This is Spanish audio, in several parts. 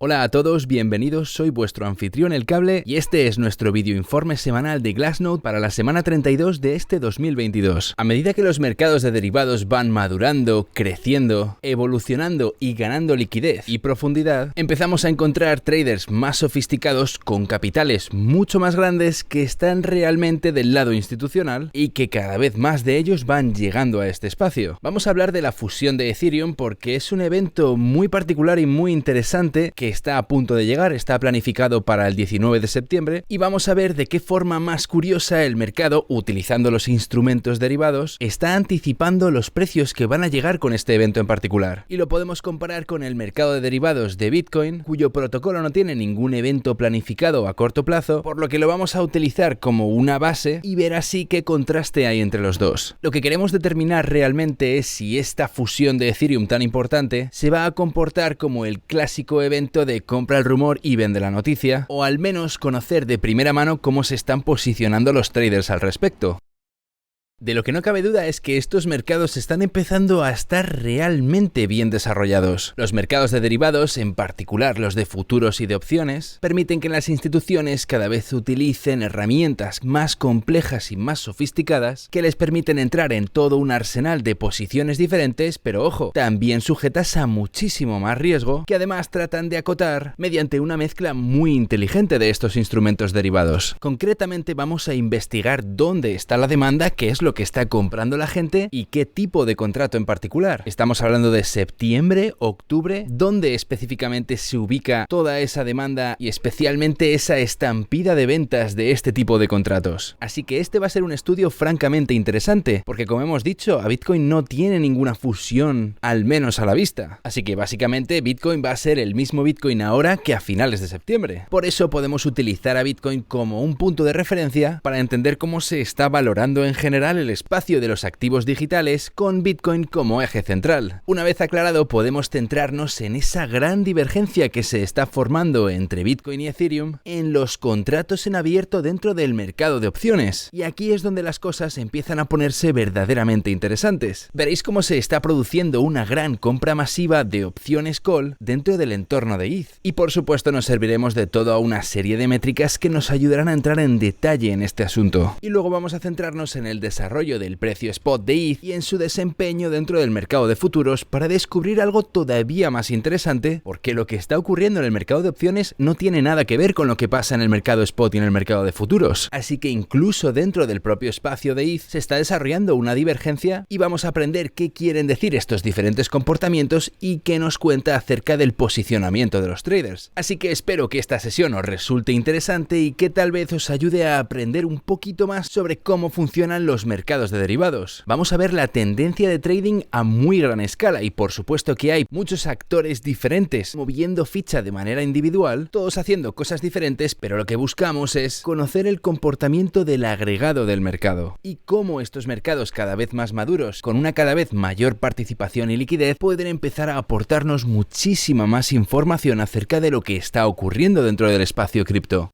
Hola a todos, bienvenidos, soy vuestro anfitrión El Cable y este es nuestro vídeo informe semanal de Glassnode para la semana 32 de este 2022. A medida que los mercados de derivados van madurando, creciendo, evolucionando y ganando liquidez y profundidad, empezamos a encontrar traders más sofisticados con capitales mucho más grandes que están realmente del lado institucional y que cada vez más de ellos van llegando a este espacio. Vamos a hablar de la fusión de Ethereum porque es un evento muy particular y muy interesante que está a punto de llegar, está planificado para el 19 de septiembre y vamos a ver de qué forma más curiosa el mercado, utilizando los instrumentos derivados, está anticipando los precios que van a llegar con este evento en particular. Y lo podemos comparar con el mercado de derivados de Bitcoin, cuyo protocolo no tiene ningún evento planificado a corto plazo, por lo que lo vamos a utilizar como una base y ver así qué contraste hay entre los dos. Lo que queremos determinar realmente es si esta fusión de Ethereum tan importante se va a comportar como el clásico evento de compra el rumor y vende la noticia, o al menos conocer de primera mano cómo se están posicionando los traders al respecto. De lo que no cabe duda es que estos mercados están empezando a estar realmente bien desarrollados. Los mercados de derivados, en particular los de futuros y de opciones, permiten que las instituciones cada vez utilicen herramientas más complejas y más sofisticadas que les permiten entrar en todo un arsenal de posiciones diferentes, pero ojo, también sujetas a muchísimo más riesgo, que además tratan de acotar mediante una mezcla muy inteligente de estos instrumentos derivados. Concretamente vamos a investigar dónde está la demanda, qué es lo que está comprando la gente y qué tipo de contrato en particular. Estamos hablando de septiembre, octubre, ¿dónde específicamente se ubica toda esa demanda y especialmente esa estampida de ventas de este tipo de contratos? Así que este va a ser un estudio francamente interesante, porque como hemos dicho, a Bitcoin no tiene ninguna fusión, al menos a la vista. Así que básicamente Bitcoin va a ser el mismo Bitcoin ahora que a finales de septiembre. Por eso podemos utilizar a Bitcoin como un punto de referencia para entender cómo se está valorando en general el espacio de los activos digitales con Bitcoin como eje central. Una vez aclarado, podemos centrarnos en esa gran divergencia que se está formando entre Bitcoin y Ethereum en los contratos en abierto dentro del mercado de opciones. Y aquí es donde las cosas empiezan a ponerse verdaderamente interesantes. Veréis cómo se está produciendo una gran compra masiva de opciones call dentro del entorno de ETH. Y por supuesto nos serviremos de toda una serie de métricas que nos ayudarán a entrar en detalle en este asunto. Y luego vamos a centrarnos en el desarrollo del precio spot de ETH y en su desempeño dentro del mercado de futuros para descubrir algo todavía más interesante, porque lo que está ocurriendo en el mercado de opciones no tiene nada que ver con lo que pasa en el mercado spot y en el mercado de futuros. Así que incluso dentro del propio espacio de ETH se está desarrollando una divergencia y vamos a aprender qué quieren decir estos diferentes comportamientos y qué nos cuenta acerca del posicionamiento de los traders. Así que espero que esta sesión os resulte interesante y que tal vez os ayude a aprender un poquito más sobre cómo funcionan los mercados de derivados. Vamos a ver la tendencia de trading a muy gran escala y por supuesto que hay muchos actores diferentes moviendo ficha de manera individual, todos haciendo cosas diferentes, pero lo que buscamos es conocer el comportamiento del agregado del mercado y cómo estos mercados cada vez más maduros, con una cada vez mayor participación y liquidez, pueden empezar a aportarnos muchísima más información acerca de lo que está ocurriendo dentro del espacio cripto.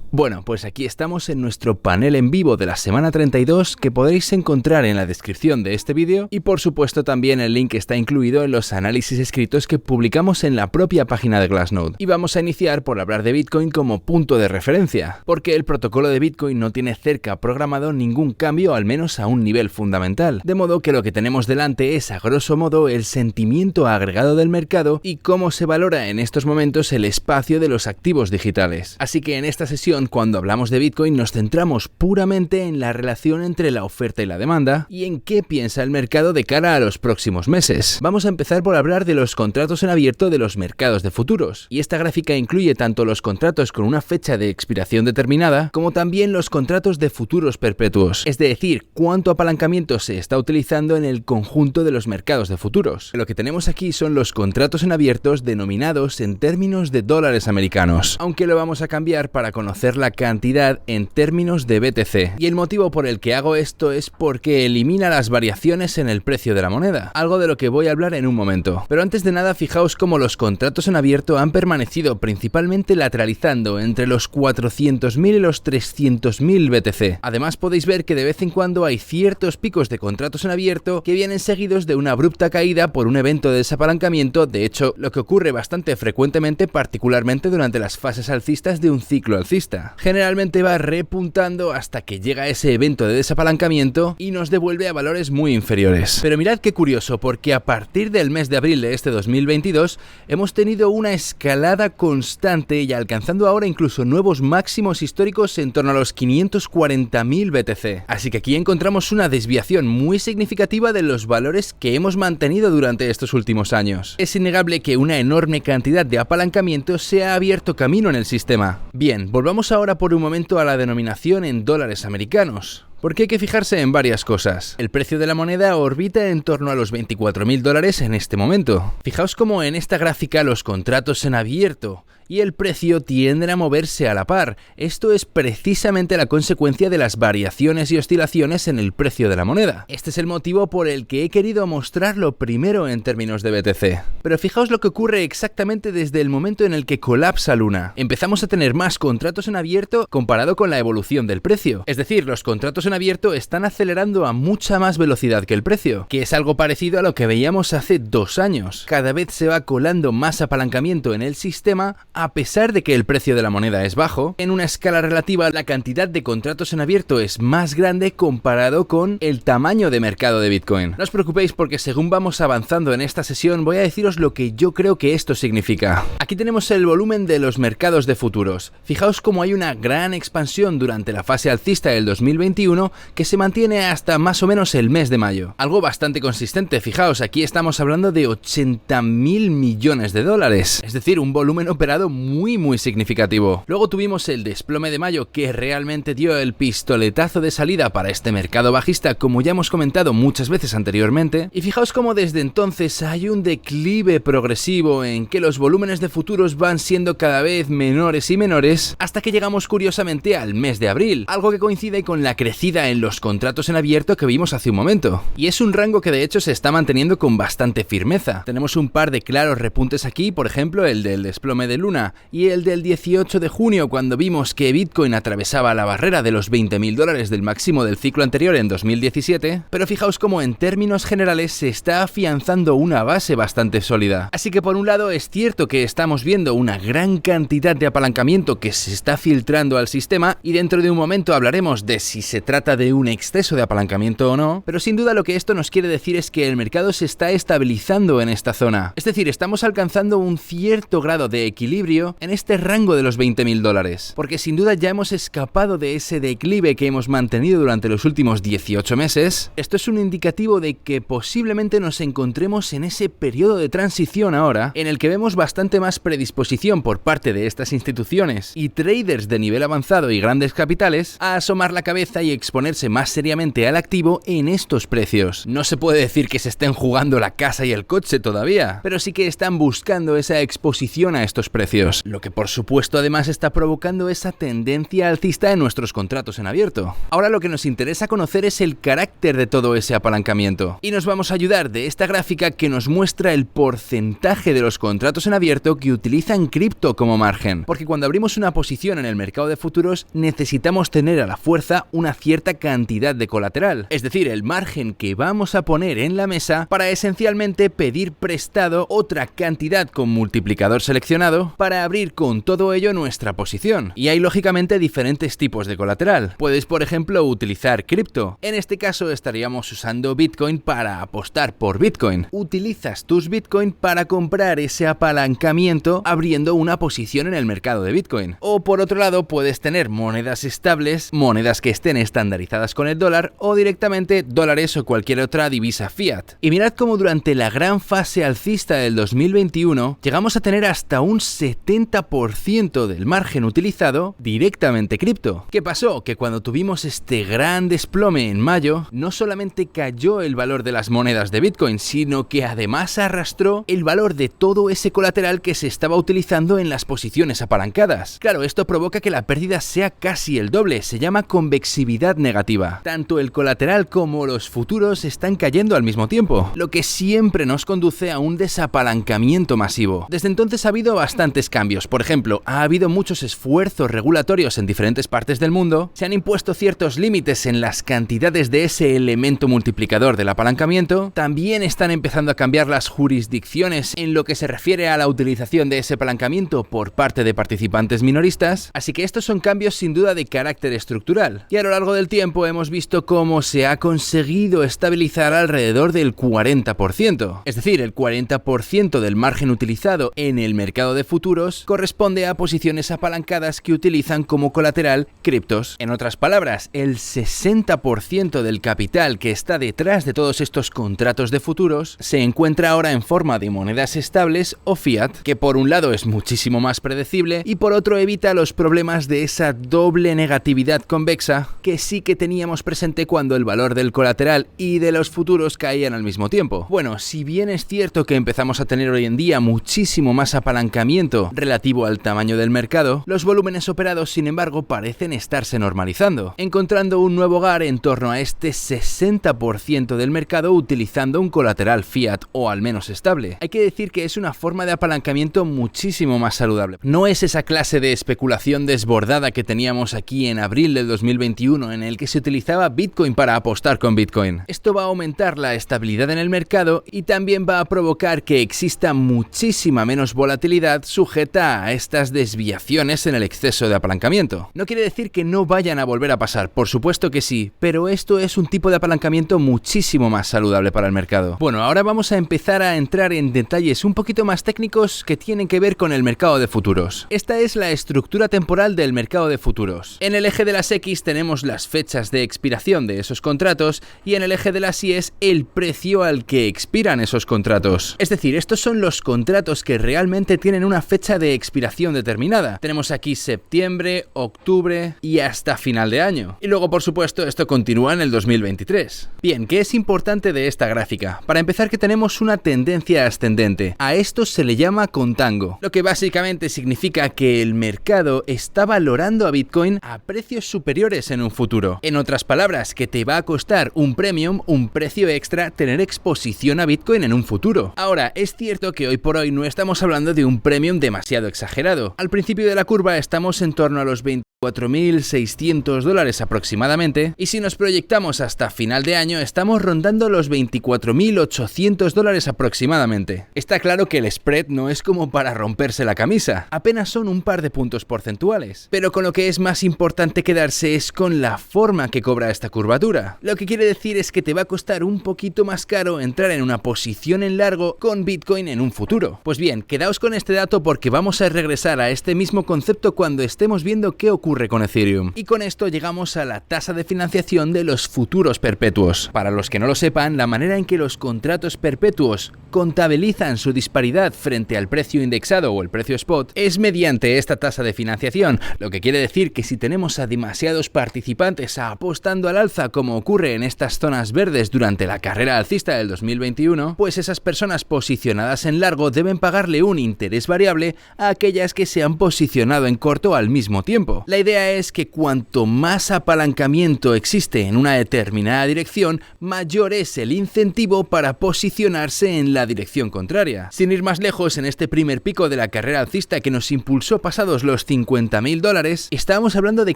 Bueno, pues aquí estamos en nuestro panel en vivo de la semana 32 que podréis encontrar en la descripción de este vídeo y por supuesto también el link está incluido en los análisis escritos que publicamos en la propia página de Glassnode. Y vamos a iniciar por hablar de Bitcoin como punto de referencia, porque el protocolo de Bitcoin no tiene cerca programado ningún cambio, al menos a un nivel fundamental, de modo que lo que tenemos delante es a grosso modo el sentimiento agregado del mercado y cómo se valora en estos momentos el espacio de los activos digitales. Así que en esta sesión, cuando hablamos de Bitcoin, nos centramos puramente en la relación entre la oferta y la demanda y en qué piensa el mercado de cara a los próximos meses. Vamos a empezar por hablar de los contratos en abierto de los mercados de futuros. Y esta gráfica incluye tanto los contratos con una fecha de expiración determinada como también los contratos de futuros perpetuos. Es decir, cuánto apalancamiento se está utilizando en el conjunto de los mercados de futuros. Lo que tenemos aquí son los contratos en abiertos denominados en términos de dólares americanos, aunque lo vamos a cambiar para conocer conocer la cantidad en términos de BTC. Y el motivo por el que hago esto es porque elimina las variaciones en el precio de la moneda, algo de lo que voy a hablar en un momento. Pero antes de nada, fijaos cómo los contratos en abierto han permanecido principalmente lateralizando entre los 400.000 y los 300.000 BTC. Además, podéis ver que de vez en cuando hay ciertos picos de contratos en abierto que vienen seguidos de una abrupta caída por un evento de desapalancamiento, de hecho, lo que ocurre bastante frecuentemente, particularmente durante las fases alcistas de un ciclo alcista. Generalmente va repuntando hasta que llega ese evento de desapalancamiento y nos devuelve a valores muy inferiores. Pero mirad qué curioso, porque a partir del mes de abril de este 2022 hemos tenido una escalada constante y alcanzando ahora incluso nuevos máximos históricos en torno a los 540.000 BTC. Así que aquí encontramos una desviación muy significativa de los valores que hemos mantenido durante estos últimos años. Es innegable que una enorme cantidad de apalancamiento se ha abierto camino en el sistema. Bien, volvamos ahora por un momento a la denominación en dólares americanos, porque hay que fijarse en varias cosas. El precio de la moneda orbita en torno a los 24.000 dólares en este momento. Fijaos cómo en esta gráfica los contratos en abierto y el precio tienden a moverse a la par. Esto es precisamente la consecuencia de las variaciones y oscilaciones en el precio de la moneda. Este es el motivo por el que he querido mostrarlo primero en términos de BTC. Pero fijaos lo que ocurre exactamente desde el momento en el que colapsa Luna. Empezamos a tener más contratos en abierto comparado con la evolución del precio. Es decir, los contratos en abierto están acelerando a mucha más velocidad que el precio, que es algo parecido a lo que veíamos hace 2 años. Cada vez se va colando más apalancamiento en el sistema, a pesar de que el precio de la moneda es bajo. En una escala relativa, la cantidad de contratos en abierto es más grande comparado con el tamaño de mercado de Bitcoin. No os preocupéis, porque según vamos avanzando en esta sesión voy a deciros lo que yo creo que esto significa. Aquí tenemos el volumen de los mercados de futuros. Fijaos cómo hay una gran expansión durante la fase alcista del 2021 que se mantiene hasta más o menos el mes de mayo. Algo bastante consistente. Fijaos, aquí estamos hablando de 80.000 millones de dólares. Es decir, un volumen operado muy significativo. Luego tuvimos el desplome de mayo, que realmente dio el pistoletazo de salida para este mercado bajista, como ya hemos comentado muchas veces anteriormente. Y fijaos cómo desde entonces hay un declive progresivo en que los volúmenes de futuros van siendo cada vez menores y menores, hasta que llegamos curiosamente al mes de abril, algo que coincide con la crecida en los contratos en abierto que vimos hace un momento. Y es un rango que de hecho se está manteniendo con bastante firmeza. Tenemos un par de claros repuntes aquí, por ejemplo el del desplome de Luna y el del 18 de junio, cuando vimos que Bitcoin atravesaba la barrera de los 20.000 dólares del máximo del ciclo anterior en 2017, pero fijaos cómo en términos generales se está afianzando una base bastante sólida. Así que por un lado es cierto que estamos viendo una gran cantidad de apalancamiento que se está filtrando al sistema, y dentro de un momento hablaremos de si se trata de un exceso de apalancamiento o no, pero sin duda lo que esto nos quiere decir es que el mercado se está estabilizando en esta zona. Es decir, estamos alcanzando un cierto grado de equilibrio en este rango de los 20.000 dólares, porque sin duda ya hemos escapado de ese declive que hemos mantenido durante los últimos 18 meses. Esto es un indicativo de que posiblemente nos encontremos en ese periodo de transición ahora, en el que vemos bastante más predisposición por parte de estas instituciones y traders de nivel avanzado y grandes capitales a asomar la cabeza y exponerse más seriamente al activo en estos precios. No se puede decir que se estén jugando la casa y el coche todavía, pero sí que están buscando esa exposición a estos precios, lo que por supuesto además está provocando esa tendencia alcista en nuestros contratos en abierto. Ahora lo que nos interesa conocer es el carácter de todo ese apalancamiento, y nos vamos a ayudar de esta gráfica que nos muestra el porcentaje de los contratos en abierto que utilizan cripto como margen, porque cuando abrimos una posición en el mercado de futuros necesitamos tener a la fuerza una cierta cantidad de colateral, es decir, el margen que vamos a poner en la mesa para esencialmente pedir prestado otra cantidad con multiplicador seleccionado para abrir con todo ello nuestra posición. Y hay lógicamente diferentes tipos de colateral. Puedes, por ejemplo, utilizar cripto. En este caso estaríamos usando Bitcoin para apostar por Bitcoin. Utilizas tus Bitcoin para comprar ese apalancamiento abriendo una posición en el mercado de Bitcoin. O por otro lado, puedes tener monedas estables, monedas que estén estandarizadas con el dólar, o directamente dólares o cualquier otra divisa fiat. Y mirad cómo durante la gran fase alcista del 2021 llegamos a tener hasta un 70% del margen utilizado directamente cripto. ¿Qué pasó? Que cuando tuvimos este gran desplome en mayo, no solamente cayó el valor de las monedas de Bitcoin, sino que además arrastró el valor de todo ese colateral que se estaba utilizando en las posiciones apalancadas. Claro, esto provoca que la pérdida sea casi el doble, se llama convexividad negativa. Tanto el colateral como los futuros están cayendo al mismo tiempo, lo que siempre nos conduce a un desapalancamiento masivo. Desde entonces ha habido bastantes cambios. Por ejemplo, ha habido muchos esfuerzos regulatorios en diferentes partes del mundo, se han impuesto ciertos límites en las cantidades de ese elemento multiplicador del apalancamiento, también están empezando a cambiar las jurisdicciones en lo que se refiere a la utilización de ese apalancamiento por parte de participantes minoristas, así que estos son cambios sin duda de carácter estructural. Y a lo largo del tiempo hemos visto cómo se ha conseguido estabilizar alrededor del 40%. Es decir, el 40% del margen utilizado en el mercado de futuros corresponde a posiciones apalancadas que utilizan como colateral criptos. En otras palabras, el 60% del capital que está detrás de todos estos contratos de futuros se encuentra ahora en forma de monedas estables o fiat, que por un lado es muchísimo más predecible y por otro evita los problemas de esa doble negatividad convexa que sí que teníamos presente cuando el valor del colateral y de los futuros caían al mismo tiempo. Bueno, si bien es cierto que empezamos a tener hoy en día muchísimo más apalancamiento relativo al tamaño del mercado, los volúmenes operados sin embargo parecen estarse normalizando, encontrando un nuevo hogar en torno a este 60% del mercado utilizando un colateral fiat o al menos estable. Hay que decir que es una forma de apalancamiento muchísimo más saludable. No es esa clase de especulación desbordada que teníamos aquí en abril del 2021 en el que se utilizaba Bitcoin para apostar con Bitcoin. Esto va a aumentar la estabilidad en el mercado y también va a provocar que exista muchísima menos volatilidad sujeta a estas desviaciones en el exceso de apalancamiento. No quiere decir que no vayan a volver a pasar, por supuesto que sí, pero esto es un tipo de apalancamiento muchísimo más saludable para el mercado. Bueno, ahora vamos a empezar a entrar en detalles un poquito más técnicos que tienen que ver con el mercado de futuros. Esta es la estructura temporal del mercado de futuros. En el eje de las X tenemos las fechas de expiración de esos contratos y en el eje de las Y es el precio al que expiran esos contratos. Es decir, estos son los contratos que realmente tienen una fecha de expiración determinada. Tenemos aquí septiembre, octubre y hasta final de año. Y luego, por supuesto, esto continúa en el 2023. Bien, ¿qué es importante de esta gráfica? Para empezar, que tenemos una tendencia ascendente. A esto se le llama contango, lo que básicamente significa que el mercado está valorando a Bitcoin a precios superiores en un futuro. En otras palabras, que te va a costar un premium, un precio extra, tener exposición a Bitcoin en un futuro. Ahora, es cierto que hoy por hoy no estamos hablando de un premium demasiado exagerado. Al principio de la curva estamos en torno a los 24.600 dólares aproximadamente, y si nos proyectamos hasta final de año estamos rondando los 24.800 dólares aproximadamente. Está claro que el spread no es como para romperse la camisa, apenas son un par de puntos porcentuales, pero con lo que es más importante quedarse es con la forma que cobra esta curvatura. Lo que quiere decir es que te va a costar un poquito más caro entrar en una posición en largo con Bitcoin en un futuro. Pues bien, quedaos con este dato porque vamos a regresar a este mismo concepto cuando estemos viendo qué ocurre con Ethereum. Y con esto llegamos a la tasa de financiación de los futuros perpetuos. Para los que no lo sepan, la manera en que los contratos perpetuos contabilizan su disparidad frente al precio indexado o el precio spot es mediante esta tasa de financiación, lo que quiere decir que si tenemos a demasiados participantes apostando al alza como ocurre en estas zonas verdes durante la carrera alcista del 2021, pues esas personas posicionadas en largo deben pagarle un interés variable a aquellas que se han posicionado en corto al mismo tiempo. La idea es que cuanto más apalancamiento existe en una determinada dirección, mayor es el incentivo para posicionarse en la dirección contraria. Sin ir más lejos, en este primer pico de la carrera alcista que nos impulsó pasados los 50.000 dólares, estábamos hablando de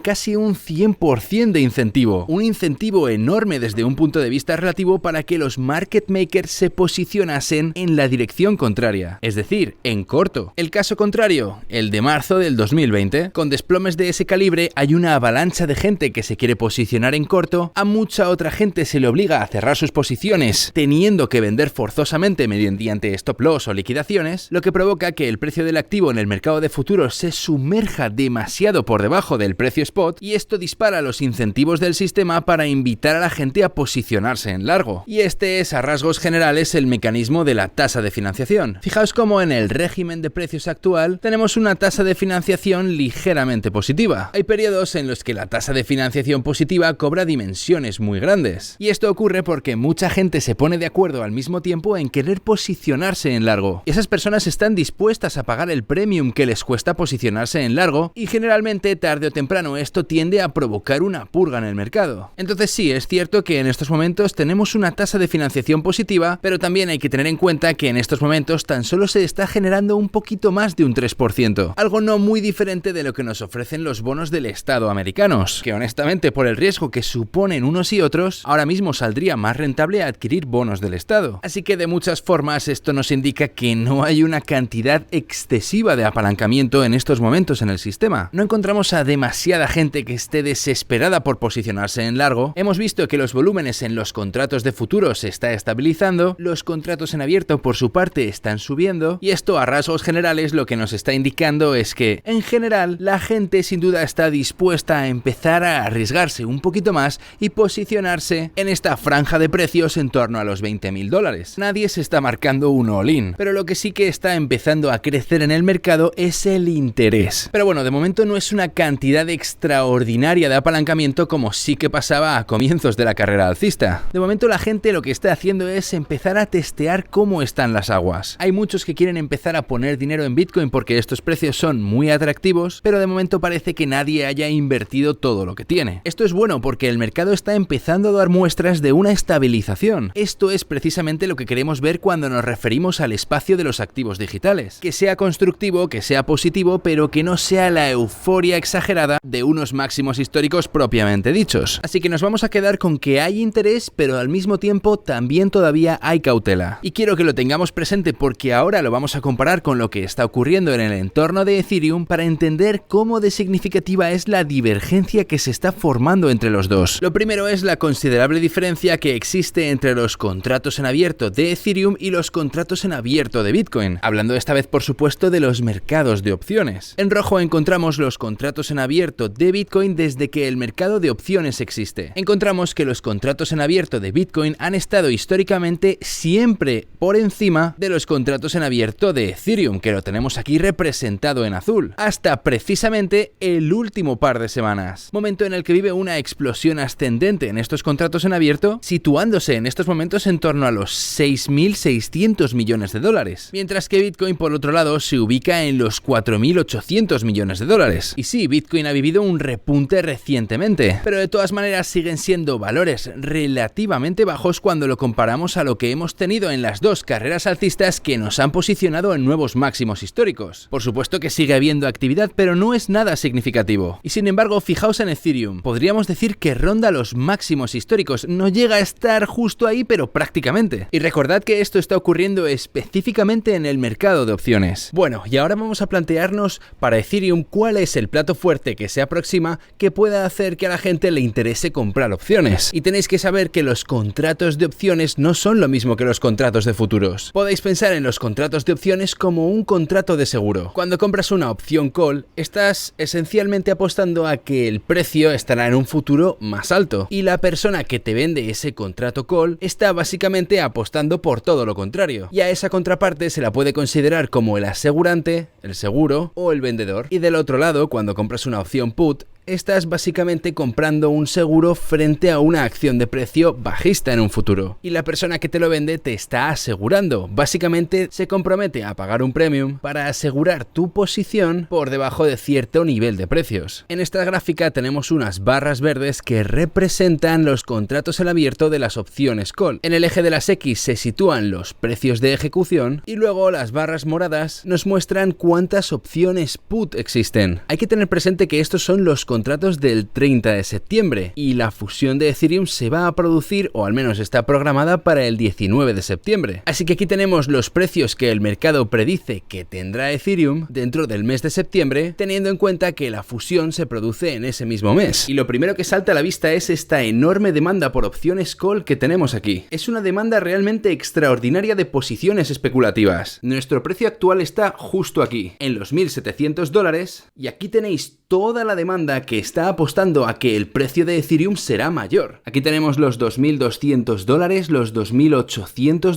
casi un 100% de incentivo. Un incentivo enorme desde un punto de vista relativo para que los market makers se posicionasen en la dirección contraria, es decir, en corto. El caso contrario, el de marzo del 2020, con desplomes de ese calibre, hay una avalancha de gente que se quiere posicionar en corto, a mucha otra gente se le obliga a cerrar sus posiciones teniendo que vender forzosamente mediante stop loss o liquidaciones, lo que provoca que el precio del activo en el mercado de futuros se sumerja demasiado por debajo del precio spot, y esto dispara los incentivos del sistema para invitar a la gente a posicionarse en largo. Y este es a rasgos generales el mecanismo de la tasa de financiación. Fijaos cómo en el régimen de precios actual tenemos una tasa de financiación ligeramente positiva. Hay periodos en los que la tasa de financiación positiva cobra dimensiones muy grandes, y esto ocurre porque mucha gente se pone de acuerdo al mismo tiempo en querer posicionarse en largo, y esas personas están dispuestas a pagar el premium que les cuesta posicionarse en largo, y generalmente tarde o temprano esto tiende a provocar una purga en el mercado. Entonces sí, es cierto que en estos momentos tenemos una tasa de financiación positiva, pero también hay que tener en cuenta que en estos momentos tan solo se está generando un poquito más de un 3%, algo no muy diferente de lo que nos ofrecen los bonos del Estado americanos, que honestamente por el riesgo que suponen unos y otros, ahora mismo saldría más rentable adquirir bonos del Estado. Así que de muchas formas esto nos indica que no hay una cantidad excesiva de apalancamiento en estos momentos en el sistema. No encontramos a demasiada gente que esté desesperada por posicionarse en largo. Hemos visto que los volúmenes en los contratos de futuros se está estabilizando, los contratos en abierto por su parte están subiendo, y esto a rasgos generales lo que nos está indicando es que en general la gente sin duda está dispuesta a empezar a arriesgarse un poquito más y posicionarse en esta franja de precios en torno a los $20.000. Nadie se está marcando un all-in, pero lo que sí que está empezando a crecer en el mercado es el interés. Pero bueno, de momento no es una cantidad extraordinaria de apalancamiento como sí que pasaba a comienzos de la carrera alcista. De momento la gente lo que está haciendo es empezar a testear cómo están las aguas. Hay muchos que quieren empezar a poner dinero en Bitcoin porque estos precios son muy atractivos, pero de momento parece que nadie haya invertido todo lo que tiene. Esto es bueno porque el mercado está empezando a dar muestras de una estabilización. Esto es precisamente lo que queremos ver cuando nos referimos al espacio de los activos digitales. Que sea constructivo, que sea positivo, pero que no sea la euforia exagerada de unos máximos históricos propiamente dichos. Así que nos vamos a quedar con que hay interés, pero al mismo tiempo también todavía hay cautela. Y quiero que lo tengamos presente porque ahora lo vamos a comparar con lo que está ocurriendo en el entorno de Ethereum para entender cómo de significativa es la divergencia que se está formando entre los dos. Lo primero es la considerable diferencia que existe entre los contratos en abierto de Ethereum y los contratos en abierto de Bitcoin, hablando esta vez por supuesto de los mercados de opciones. En rojo encontramos los contratos en abierto de Bitcoin desde que el mercado de opciones existe. Encontramos que los contratos en abierto de Bitcoin han estado históricamente siempre por encima de los contratos en abierto de Ethereum, que lo tenemos aquí representado en azul, hasta precisamente el último par de semanas, momento en el que vive una explosión ascendente en estos contratos en abierto, situándose en estos momentos en torno a los 6.600 millones de dólares, mientras que Bitcoin por otro lado se ubica en los 4.800 millones de dólares. Y sí, Bitcoin ha vivido un repunte recientemente, pero de todas maneras siguen siendo valores relativamente bajos cuando lo comparamos a lo que hemos tenido en las dos carreras alcistas que nos han posicionado en nuevos máximos históricos. Por supuesto que sigue habiendo actividad, pero no es nada significativo. Y sin embargo, fijaos en Ethereum. Podríamos decir que ronda los máximos históricos. No llega a estar justo ahí, pero prácticamente. Y recordad que esto está ocurriendo específicamente en el mercado de opciones. Bueno, y ahora vamos a plantearnos para Ethereum cuál es el plato fuerte que se aproxima que pueda hacer que a la gente le interese comprar opciones. Y tenéis que saber que los contratos de opciones no son lo mismo que los contratos de futuros. Podéis pensar en los contratos de opciones como un contrato de seguro. Cuando compras una opción call, estás esencialmente apostando a que el precio estará en un futuro más alto. Y la persona que te vende ese contrato call está básicamente apostando por todo lo contrario. Y a esa contraparte se la puede considerar como el asegurante, el seguro o el vendedor. Y del otro lado, cuando compras una opción put, estás básicamente comprando un seguro frente a una acción de precio bajista en un futuro. Y la persona que te lo vende te está asegurando. Básicamente se compromete a pagar un premium para asegurar tu posición por debajo de cierto nivel de precios. En esta gráfica tenemos unas barras verdes que representan los contratos en abierto de las opciones call. En el eje de las X se sitúan los precios de ejecución y luego las barras moradas nos muestran cuántas opciones put existen. Hay que tener presente que estos son los contratos del 30 de septiembre y la fusión de Ethereum se va a producir, o al menos está programada para el 19 de septiembre. Así que aquí tenemos los precios que el mercado predice que tendrá Ethereum dentro del mes de septiembre, teniendo en cuenta que la fusión se produce en ese mismo mes. Y lo primero que salta a la vista es esta enorme demanda por opciones call que tenemos aquí. Es una demanda realmente extraordinaria de posiciones especulativas. Nuestro precio actual está justo aquí, en los $1.700, y aquí tenéis toda la demanda que está apostando a que el precio de Ethereum será mayor. Aquí tenemos los $2.200, los $2.800,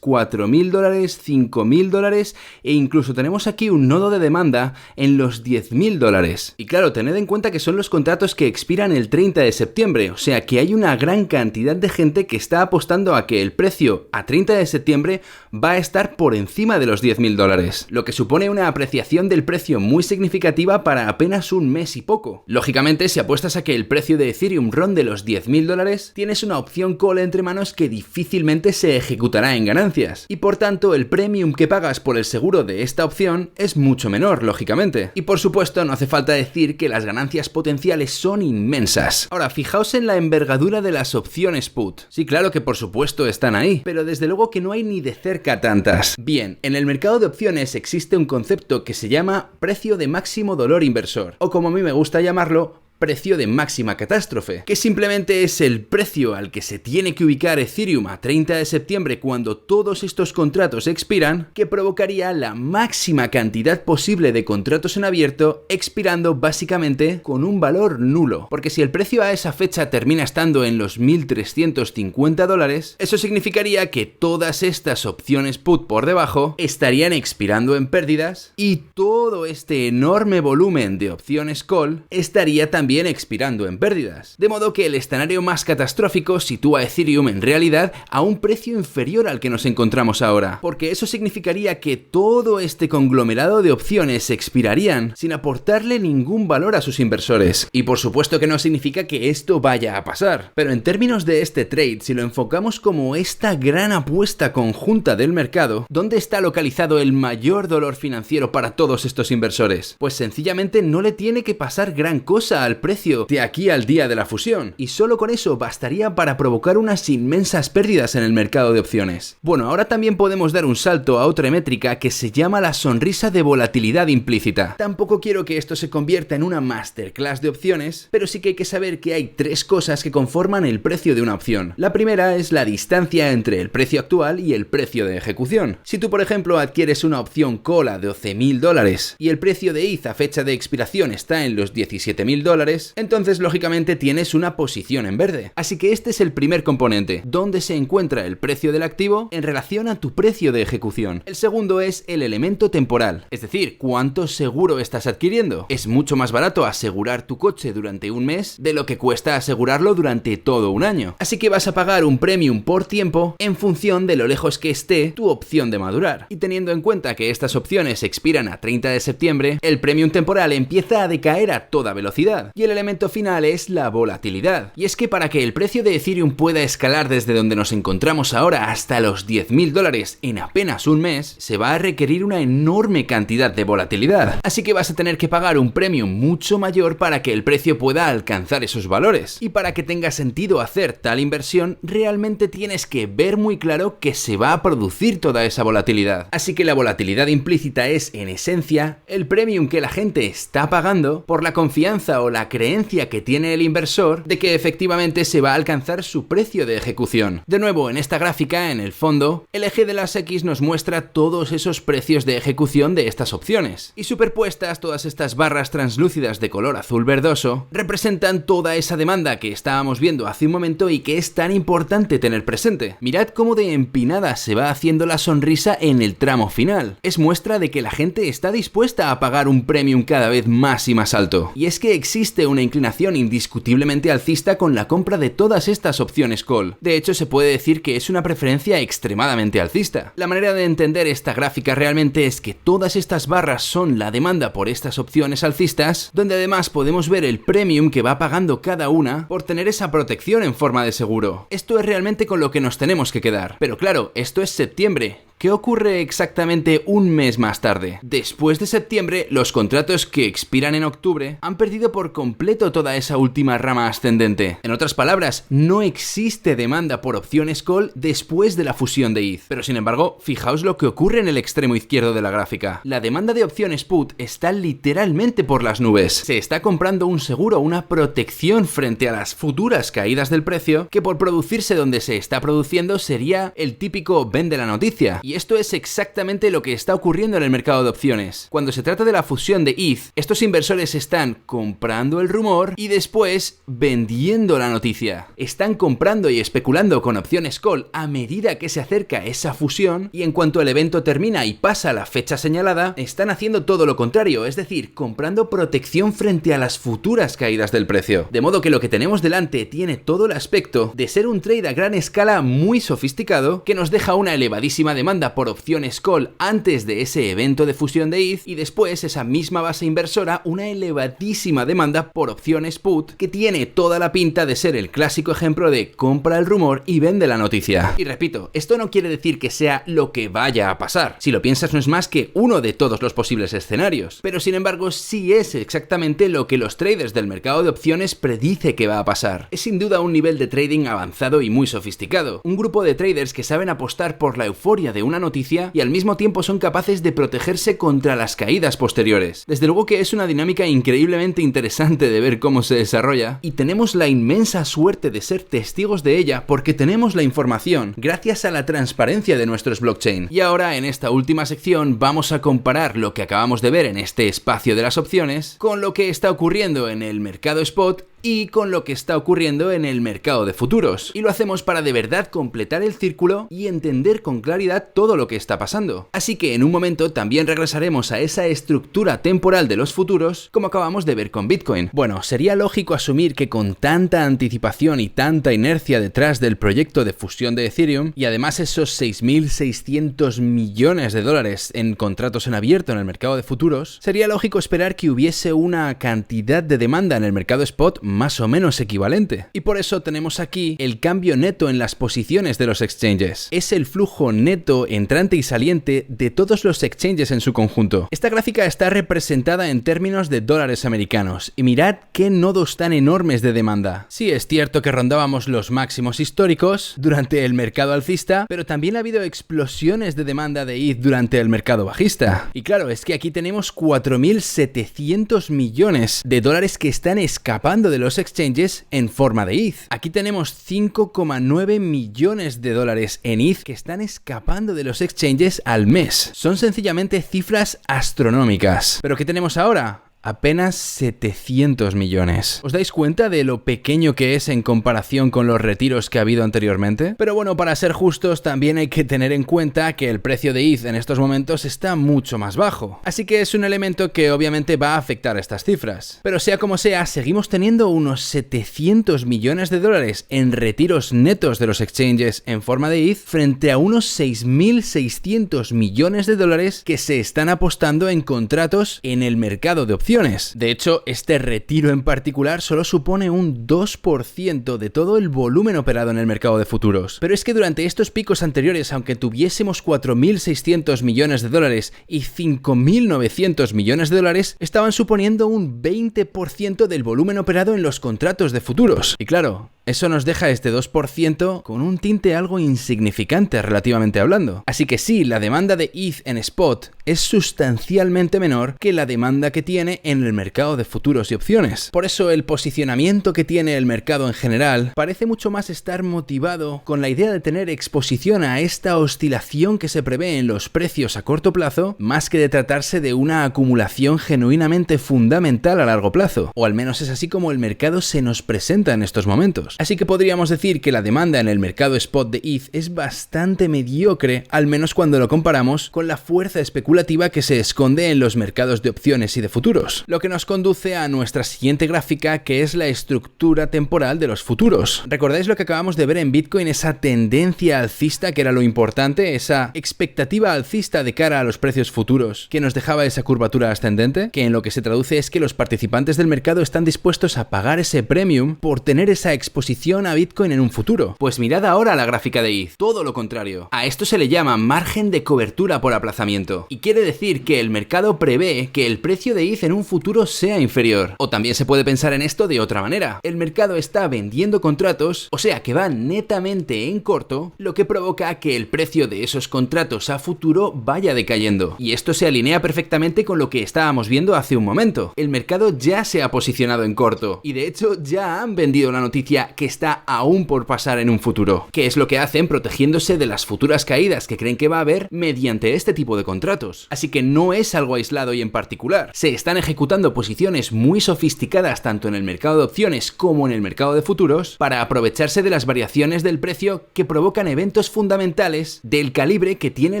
$4.000, $5.000 e incluso tenemos aquí un nodo de demanda en los $10.000. Y claro, tened en cuenta que son los contratos que expiran el 30 de septiembre, o sea que hay una gran cantidad de gente que está apostando a que el precio a 30 de septiembre va a estar por encima de los $10.000, lo que supone una apreciación del precio muy significativa para apenas un mes y poco. Lógicamente, si apuestas a que el precio de Ethereum ronde los $10.000, tienes una opción call entre manos que difícilmente se ejecutará en ganancias, y por tanto el premium que pagas por el seguro de esta opción es mucho menor, lógicamente. Y por supuesto, no hace falta decir que las ganancias potenciales son inmensas. Ahora, fijaos en la envergadura de las opciones put. Sí, claro que por supuesto están ahí, pero desde luego que no hay ni de cerca tantas. Bien, en el mercado de opciones existe un concepto que se llama precio de máximo dolor inversor, o como a mí me gusta llamarlo, precio de máxima catástrofe, que simplemente es el precio al que se tiene que ubicar Ethereum a 30 de septiembre cuando todos estos contratos expiran, que provocaría la máxima cantidad posible de contratos en abierto, expirando básicamente con un valor nulo. Porque si el precio a esa fecha termina estando en los $1.350, eso significaría que todas estas opciones put por debajo estarían expirando en pérdidas y todo este enorme volumen de opciones call estaría también expirando en pérdidas. De modo que el escenario más catastrófico sitúa a Ethereum en realidad a un precio inferior al que nos encontramos ahora, porque eso significaría que todo este conglomerado de opciones expirarían sin aportarle ningún valor a sus inversores. Y por supuesto que no significa que esto vaya a pasar, pero en términos de este trade, si lo enfocamos como esta gran apuesta conjunta del mercado, ¿dónde está localizado el mayor dolor financiero para todos estos inversores? Pues sencillamente no le tiene que pasar gran cosa al precio de aquí al día de la fusión, y solo con eso bastaría para provocar unas inmensas pérdidas en el mercado de opciones. Bueno, ahora también podemos dar un salto a otra métrica que se llama la sonrisa de volatilidad implícita. Tampoco quiero que esto se convierta en una masterclass de opciones, pero sí que hay que saber que hay tres cosas que conforman el precio de una opción. La primera es la distancia entre el precio actual y el precio de ejecución. Si tú, por ejemplo, adquieres una opción call a $12.000 y el precio de ETH a fecha de expiración está en los $17.000, entonces lógicamente tienes una posición en verde. Así que este es el primer componente, donde se encuentra el precio del activo en relación a tu precio de ejecución. El segundo es el elemento temporal, es decir, cuánto seguro estás adquiriendo. Es mucho más barato asegurar tu coche durante un mes de lo que cuesta asegurarlo durante todo un año. Así que vas a pagar un premium por tiempo en función de lo lejos que esté tu opción de madurar. Y teniendo en cuenta que estas opciones expiran a 30 de septiembre, el premium temporal empieza a decaer a toda velocidad. Y el elemento final es la volatilidad. Y es que para que el precio de Ethereum pueda escalar desde donde nos encontramos ahora hasta los $10.000 en apenas un mes, se va a requerir una enorme cantidad de volatilidad. Así que vas a tener que pagar un premium mucho mayor para que el precio pueda alcanzar esos valores. Y para que tenga sentido hacer tal inversión, realmente tienes que ver muy claro que se va a producir toda esa volatilidad. Así que la volatilidad implícita es, en esencia, el premium que la gente está pagando por la confianza o la creencia que tiene el inversor de que efectivamente se va a alcanzar su precio de ejecución. De nuevo, en esta gráfica, en el fondo, el eje de las X nos muestra todos esos precios de ejecución de estas opciones. Y superpuestas, todas estas barras translúcidas de color azul verdoso representan toda esa demanda que estábamos viendo hace un momento y que es tan importante tener presente. Mirad cómo de empinada se va haciendo la sonrisa en el tramo final. Es muestra de que la gente está dispuesta a pagar un premium cada vez más y más alto. Y es que existe una inclinación indiscutiblemente alcista con la compra de todas estas opciones call. De hecho, se puede decir que es una preferencia extremadamente alcista. La manera de entender esta gráfica realmente es que todas estas barras son la demanda por estas opciones alcistas, donde además podemos ver el premium que va pagando cada una por tener esa protección en forma de seguro. Esto es realmente con lo que nos tenemos que quedar. Pero claro, esto es septiembre. ¿Qué ocurre exactamente un mes más tarde? Después de septiembre, los contratos que expiran en octubre han perdido por completo toda esa última rama ascendente. En otras palabras, no existe demanda por opciones call después de la fusión de ETH. Pero sin embargo, fijaos lo que ocurre en el extremo izquierdo de la gráfica. La demanda de opciones put está literalmente por las nubes. Se está comprando un seguro, una protección frente a las futuras caídas del precio, que por producirse donde se está produciendo sería el típico vende la noticia. Y esto es exactamente lo que está ocurriendo en el mercado de opciones. Cuando se trata de la fusión de ETH, estos inversores están comprando el rumor y después vendiendo la noticia. Están comprando y especulando con opciones call a medida que se acerca esa fusión, y en cuanto el evento termina y pasa la fecha señalada, están haciendo todo lo contrario, es decir, comprando protección frente a las futuras caídas del precio. De modo que lo que tenemos delante tiene todo el aspecto de ser un trade a gran escala muy sofisticado que nos deja una elevadísima demanda por opciones call antes de ese evento de fusión de ETH, y después esa misma base inversora una elevadísima demanda por opciones put que tiene toda la pinta de ser el clásico ejemplo de compra el rumor y vende la noticia. Y repito, esto no quiere decir que sea lo que vaya a pasar. Si lo piensas, no es más que uno de todos los posibles escenarios, pero sin embargo sí es exactamente lo que los traders del mercado de opciones predice que va a pasar. Es sin duda un nivel de trading avanzado y muy sofisticado, un grupo de traders que saben apostar por la euforia de una noticia y al mismo tiempo son capaces de protegerse contra las caídas posteriores. Desde luego que es una dinámica increíblemente interesante de ver cómo se desarrolla, y tenemos la inmensa suerte de ser testigos de ella porque tenemos la información gracias a la transparencia de nuestros blockchain. Y ahora, en esta última sección, vamos a comparar lo que acabamos de ver en este espacio de las opciones con lo que está ocurriendo en el mercado spot y con lo que está ocurriendo en el mercado de futuros. Y lo hacemos para de verdad completar el círculo y entender con claridad todo lo que está pasando. Así que en un momento también regresaremos a esa estructura temporal de los futuros, como acabamos de ver con Bitcoin. Bueno, sería lógico asumir que con tanta anticipación y tanta inercia detrás del proyecto de fusión de Ethereum, y además esos 6.600 millones de dólares en contratos en abierto en el mercado de futuros, sería lógico esperar que hubiese una cantidad de demanda en el mercado spot más o menos equivalente. Y por eso tenemos aquí el cambio neto en las posiciones de los exchanges. Es el flujo neto entrante y saliente de todos los exchanges en su conjunto. Esta gráfica está representada en términos de dólares americanos, y mirad qué nodos tan enormes de demanda. Sí, es cierto que rondábamos los máximos históricos durante el mercado alcista, pero también ha habido explosiones de demanda de ETH durante el mercado bajista. Y claro, es que aquí tenemos 4.700 millones de dólares que están escapando de los exchanges en forma de ETH. Aquí tenemos 5,9 millones de dólares en ETH que están escapando de los exchanges al mes. Son sencillamente cifras astronómicas. ¿Pero qué tenemos ahora? Apenas 700 millones. ¿Os dais cuenta de lo pequeño que es en comparación con los retiros que ha habido anteriormente? Pero bueno, para ser justos, también hay que tener en cuenta que el precio de ETH en estos momentos está mucho más bajo. Así que es un elemento que obviamente va a afectar a estas cifras. Pero sea como sea, seguimos teniendo unos 700 millones de dólares en retiros netos de los exchanges en forma de ETH frente a unos 6.600 millones de dólares que se están apostando en contratos en el mercado de opciones. De hecho, este retiro en particular solo supone un 2% de todo el volumen operado en el mercado de futuros. Pero es que durante estos picos anteriores, aunque tuviésemos 4.600 millones de dólares y 5.900 millones de dólares, estaban suponiendo un 20% del volumen operado en los contratos de futuros. Y claro, eso nos deja este 2% con un tinte algo insignificante relativamente hablando. Así que sí, la demanda de ETH en spot es sustancialmente menor que la demanda que tiene en el mercado de futuros y opciones. Por eso el posicionamiento que tiene el mercado en general parece mucho más estar motivado con la idea de tener exposición a esta oscilación que se prevé en los precios a corto plazo, más que de tratarse de una acumulación genuinamente fundamental a largo plazo. O al menos es así como el mercado se nos presenta en estos momentos. Así que podríamos decir que la demanda en el mercado spot de ETH es bastante mediocre, al menos cuando lo comparamos con la fuerza especulativa que se esconde en los mercados de opciones y de futuros. Lo que nos conduce a nuestra siguiente gráfica, que es la estructura temporal de los futuros. ¿Recordáis lo que acabamos de ver en Bitcoin? Esa tendencia alcista que era lo importante, esa expectativa alcista de cara a los precios futuros que nos dejaba esa curvatura ascendente, que en lo que se traduce es que los participantes del mercado están dispuestos a pagar ese premium por tener esa exposición exposición a Bitcoin en un futuro. Pues mirad ahora la gráfica de ETH, todo lo contrario. A esto se le llama margen de cobertura por aplazamiento, y quiere decir que el mercado prevé que el precio de ETH en un futuro sea inferior. O también se puede pensar en esto de otra manera. El mercado está vendiendo contratos, o sea que van netamente en corto, lo que provoca que el precio de esos contratos a futuro vaya decayendo. Y esto se alinea perfectamente con lo que estábamos viendo hace un momento. El mercado ya se ha posicionado en corto, y de hecho ya han vendido la noticia que está aún por pasar en un futuro. ¿Qué es lo que hacen protegiéndose de las futuras caídas que creen que va a haber mediante este tipo de contratos? Así que no es algo aislado y en particular. Se están ejecutando posiciones muy sofisticadas tanto en el mercado de opciones como en el mercado de futuros para aprovecharse de las variaciones del precio que provocan eventos fundamentales del calibre que tiene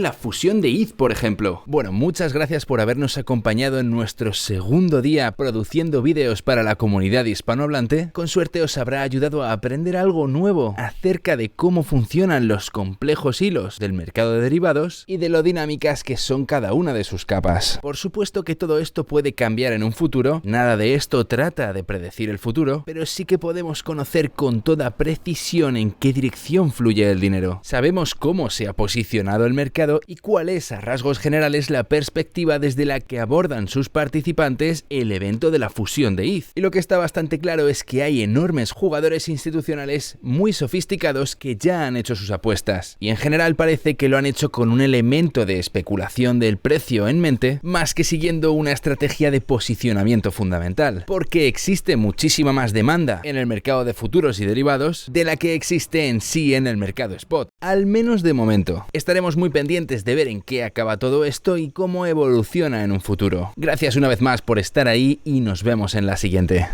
la fusión de ETH, por ejemplo. Bueno, muchas gracias por habernos acompañado en nuestro segundo día produciendo vídeos para la comunidad hispanohablante. Con suerte os habrá ayudado a aprender algo nuevo acerca de cómo funcionan los complejos hilos del mercado de derivados y de lo dinámicas que son cada una de sus capas. Por supuesto que todo esto puede cambiar en un futuro, nada de esto trata de predecir el futuro, pero sí que podemos conocer con toda precisión en qué dirección fluye el dinero. Sabemos cómo se ha posicionado el mercado y cuál es a rasgos generales la perspectiva desde la que abordan sus participantes el evento de la fusión de ETH. Y lo que está bastante claro es que hay enormes jugadores institucionales muy sofisticados que ya han hecho sus apuestas, y en general parece que lo han hecho con un elemento de especulación del precio en mente, más que siguiendo una estrategia de posicionamiento fundamental, porque existe muchísima más demanda en el mercado de futuros y derivados de la que existe en sí en el mercado spot, al menos de momento. Estaremos muy pendientes de ver en qué acaba todo esto y cómo evoluciona en un futuro. Gracias una vez más por estar ahí y nos vemos en la siguiente.